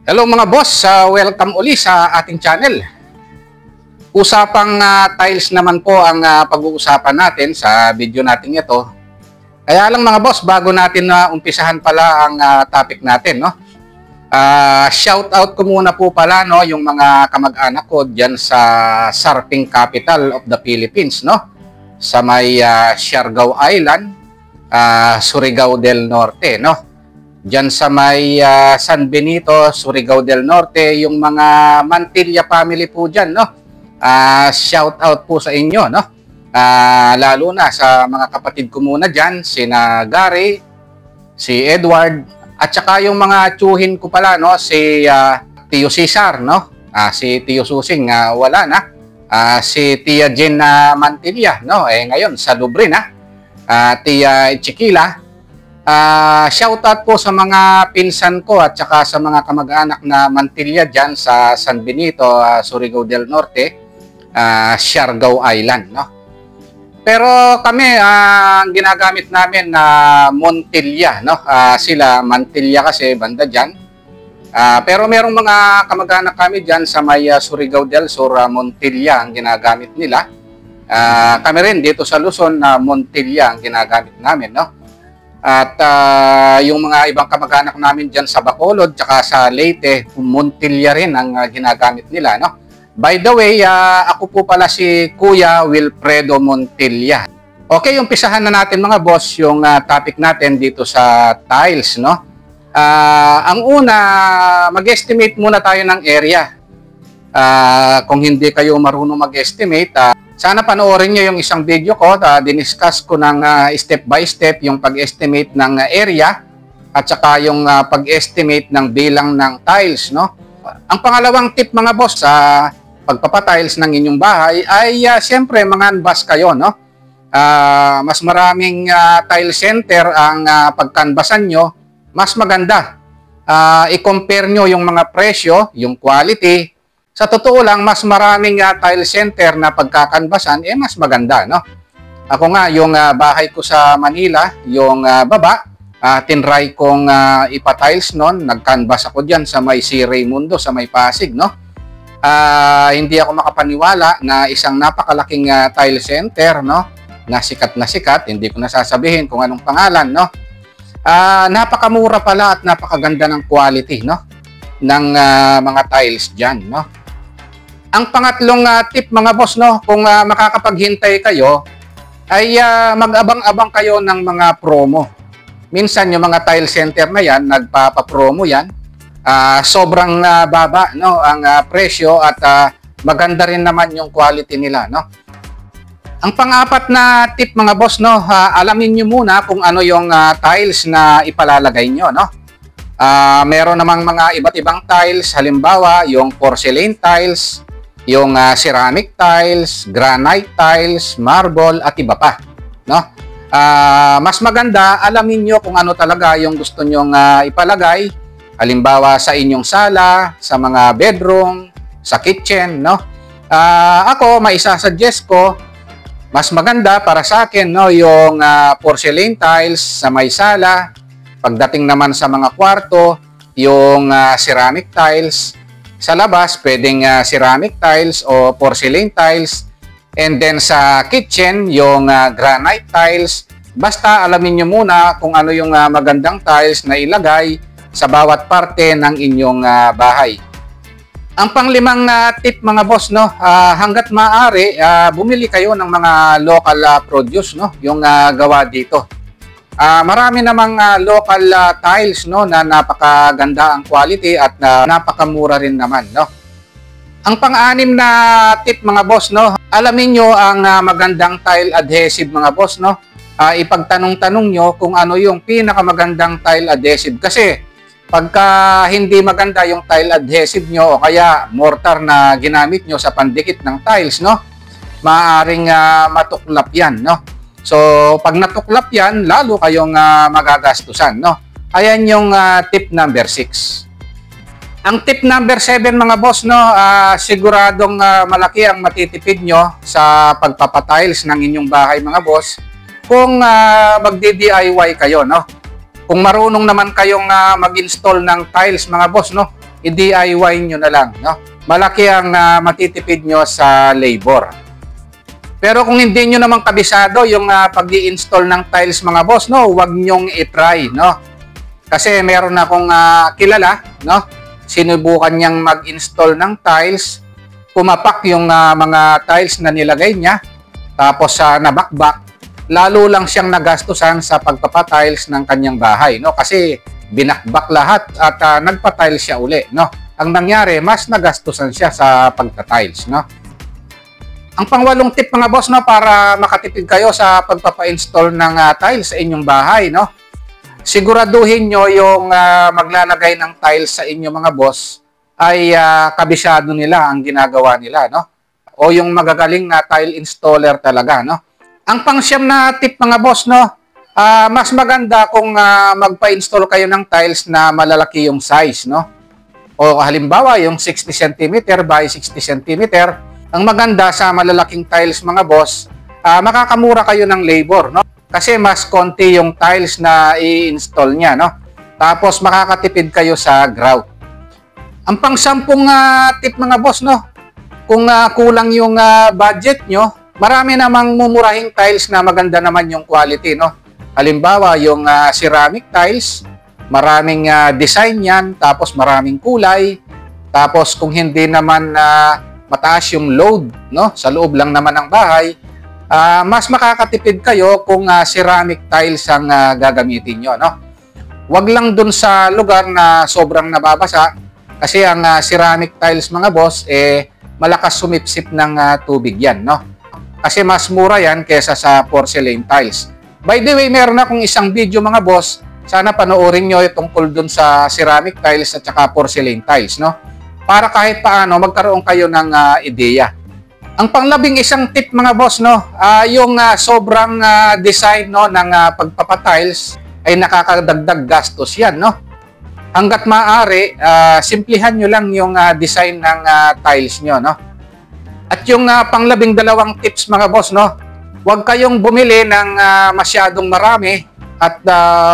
Hello mga boss, welcome uli sa ating channel. Usapang tiles naman po ang pag-uusapan natin sa video natin ito. Kaya lang mga boss, bago natin umpisahan pala ang topic natin, no? Shout out ko muna po pala, no, yung mga kamag-anak ko diyan sa surfing capital of the Philippines, no? Sa may Siargao Island, Surigao del Norte, no? Diyan sa may San Benito, Surigao del Norte, yung mga Mantilla family po dyan, no? Shout out po sa inyo, no? Lalo na sa mga kapatid ko muna dyan, sina Gary, si Edward, at saka yung mga tsuhin ko pala, no? Si Tio Cesar, no? Si Tio Susing, wala na. Si Tia Jen Mantilla, no? Ngayon, sa Lubre na. Tia Chiquila. Shoutout po sa mga pinsan ko at saka sa mga kamag-anak na Mantilla dyan sa San Benito, Surigao del Norte, Siargao Island, no? Pero kami, ang ginagamit namin na Montilla, no? Sila Mantilla kasi banda dyan. Pero merong mga kamag-anak kami dyan sa may Surigao del Sur, Montilla ang ginagamit nila. Kami rin dito sa Luzon, Montilla ang ginagamit namin, no? At yung mga ibang kamag-anak namin dyan sa Bacolod, tsaka sa Leyte, Montilla rin ang ginagamit nila, no? By the way, ako po pala si Kuya Wilfredo Montilla. Okay, umpisahan na natin mga boss yung topic natin dito sa tiles, no? Ang una, mag-estimate muna tayo ng area. Kung hindi kayo marunong mag-estimate, sana panoorin nyo yung isang video ko. Diniscuss ko ng step by step yung pag-estimate ng area at saka yung pag-estimate ng bilang ng tiles, no? Ang pangalawang tip mga boss sa pagpapatiles ng inyong bahay ay siyempre manganbas kayo, no? Mas maraming tile center ang pagkanbasan nyo, mas maganda. I-compare nyo yung mga presyo, yung quality. Sa totoo lang, mas maraming tile center na pagkakanbasan, mas maganda, no? Ako nga, yung bahay ko sa Manila, yung baba, tinry kong ipa-tiles noon, nag-canvas ako dyan sa may si Raimundo, sa may Pasig, no? Hindi ako makapaniwala na isang napakalaking tile center, no? Na sikat, hindi ko nasasabihin kung anong pangalan, no? Napakamura pala at napakaganda ng quality, no? Ng mga tiles dyan, no? Ang pangatlong tip mga boss, no, kung makakapaghintay kayo ay mag-abang-abang kayo ng mga promo. Minsan yung mga tile center na yan, nagpapa-promo yan. Sobrang baba, no, ang presyo at maganda rin naman yung quality nila, no. Ang pang-apat na tip mga boss, no, alamin nyo muna kung ano yung tiles na ipalalagay nyo, no. Meron namang mga iba't ibang tiles, halimbawa yung porcelain tiles, yung ceramic tiles, granite tiles, marble at iba pa, no? Mas maganda alamin nyo kung ano talaga yung gusto nyong ipalagay, halimbawa sa inyong sala, sa mga bedroom, sa kitchen, no? Ako maisasuggest ko, mas maganda para sa akin, no, yung porcelain tiles sa may sala. Pagdating naman sa mga kwarto, yung ceramic tiles. Sa labas, pwedeng ceramic tiles o porcelain tiles. And then sa kitchen, yung granite tiles. Basta alamin nyo muna kung ano yung magandang tiles na ilagay sa bawat parte ng inyong bahay. Ang panglimang tip mga boss, no, hanggat maaari, bumili kayo ng mga local produce, no, yung gawa dito. Marami namang local tiles, no, na napakaganda ang quality at napakamura rin naman, no. Ang pang-anim na tip mga boss, no, alamin nyo ang magandang tile adhesive mga boss, no. Ipagtanong-tanong nyo kung ano yung pinakamagandang tile adhesive kasi pagka hindi maganda yung tile adhesive nyo o kaya mortar na ginamit nyo sa pandikit ng tiles, no, maaaring matuklap yan, no. So, pag natuklap yan, lalo kayong magagastusan, no? Ayan yung tip number 6. Ang tip number 7, mga boss, no, siguradong malaki ang matitipid nyo sa pagpapatiles ng inyong bahay, mga boss, kung magdi-DIY kayo, no? Kung marunong naman kayong mag-install ng tiles, mga boss, no, i-DIY nyo na lang, no? Malaki ang matitipid nyo sa labor. Pero kung hindi nyo naman kabisado yung pag-i-install ng tiles mga boss, no, huwag nyong i-try, no? Kasi meron akong kilala, no? Sinubukan niyang mag-install ng tiles, pumapak yung mga tiles na nilagay niya, tapos nabakbak, lalo lang siyang nagastusan sa pagpapatiles ng kanyang bahay, no? Kasi binakbak lahat at nagpa-tiles siya uli, no? Ang nangyari, mas nagastusan siya sa pagpa-tiles, no? Ang pangwalong tip mga boss, no, para makatipid kayo sa pagpapa-install ng tiles sa inyong bahay, no? Siguraduhin nyo yung maglalagay ng tiles sa inyong mga boss ay kabisado nila ang ginagawa nila, no? O yung magagaling na tile installer talaga, no? Ang pangsyam na tip mga boss, no, mas maganda kung magpa-install kayo ng tiles na malalaki yung size, no? O halimbawa, yung 60 cm by 60 cm, ang maganda sa malalaking tiles mga boss, makakamura kayo ng labor, no? Kasi mas konti yung tiles na i-install niya, no? Tapos makakatipid kayo sa grout. Ang pang-sampung tip mga boss, no? Kung kulang yung budget nyo, marami namang mumurahing tiles na maganda naman yung quality, no? Halimbawa, yung ceramic tiles, maraming design yan, tapos maraming kulay. Tapos kung hindi naman mataas yung load, no? Sa loob lang naman ng bahay, mas makakatipid kayo kung ceramic tiles ang gagamitin nyo, no? Huwag lang dun sa lugar na sobrang nababasa kasi ang ceramic tiles mga boss, malakas sumipsip ng tubig yan, no? Kasi mas mura yan kesa sa porcelain tiles. By the way, meron akong isang video mga boss, sana panoorin nyo tungkol dun sa ceramic tiles at saka porcelain tiles, no? Para kahit paano magkaroon kayo ng ideya. Ang panglabing isang tip mga boss, no, yung sobrang design, no, ng pagpapatiles ay nakakadagdag gastos yan, no? Hanggat maaari, simplihan nyo lang yung design ng tiles nyo, no? At yung panglabing dalawang tips mga boss, no, huwag kayong bumili ng masyadong marami at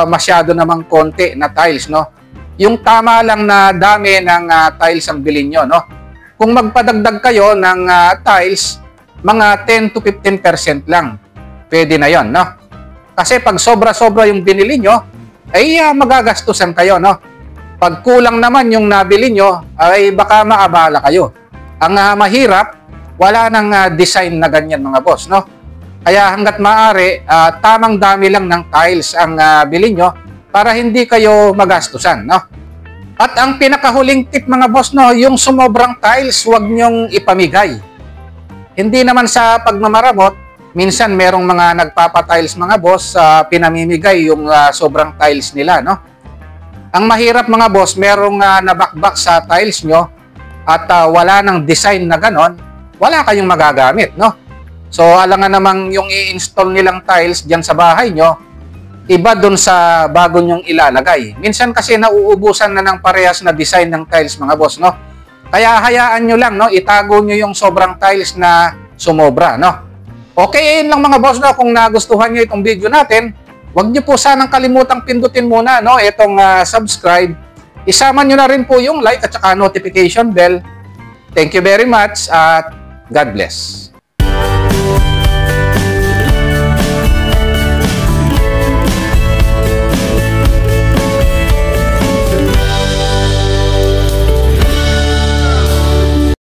masyado namang konti na tiles, no? Yung tama lang na dami ng tiles ang bilhin nyo, no? Kung magpadagdag kayo ng tiles, mga 10 to 15% lang. Pwede na yon, no? Kasi pag sobra-sobra yung binili nyo, ay magagastusan kayo, no? Pag kulang naman yung nabili nyo, ay baka maabala kayo. Ang mahirap, wala nang design na ganyan mga boss, no? Kaya hanggat maaari, tamang dami lang ng tiles ang bilhin nyo para hindi kayo magastusan, no? At ang pinakahuling tip mga boss, no, yung sumobrang tiles, huwag nyong ipamigay. Hindi naman sa pagmamaramot, minsan merong mga nagpapatiles mga boss, pinamimigay yung sobrang tiles nila, no? Ang mahirap mga boss, merong nabakbak sa tiles nyo at wala nang design na ganon, wala kayong magagamit, no? So, alangan namang yung i-install nilang tiles dyan sa bahay nyo, iba dun sa bago nyong ilalagay. Minsan kasi nauubusan na ng parehas na design ng tiles mga boss, no? Kaya hayaan nyo lang, no? Itago nyo yung sobrang tiles na sumobra, no? Okay, yun lang mga boss, no? Kung nagustuhan nyo itong video natin, huwag nyo po sanang kalimutang pindutin muna, no? Itong subscribe. Isama nyo na rin po yung like at saka notification bell. Thank you very much at God bless.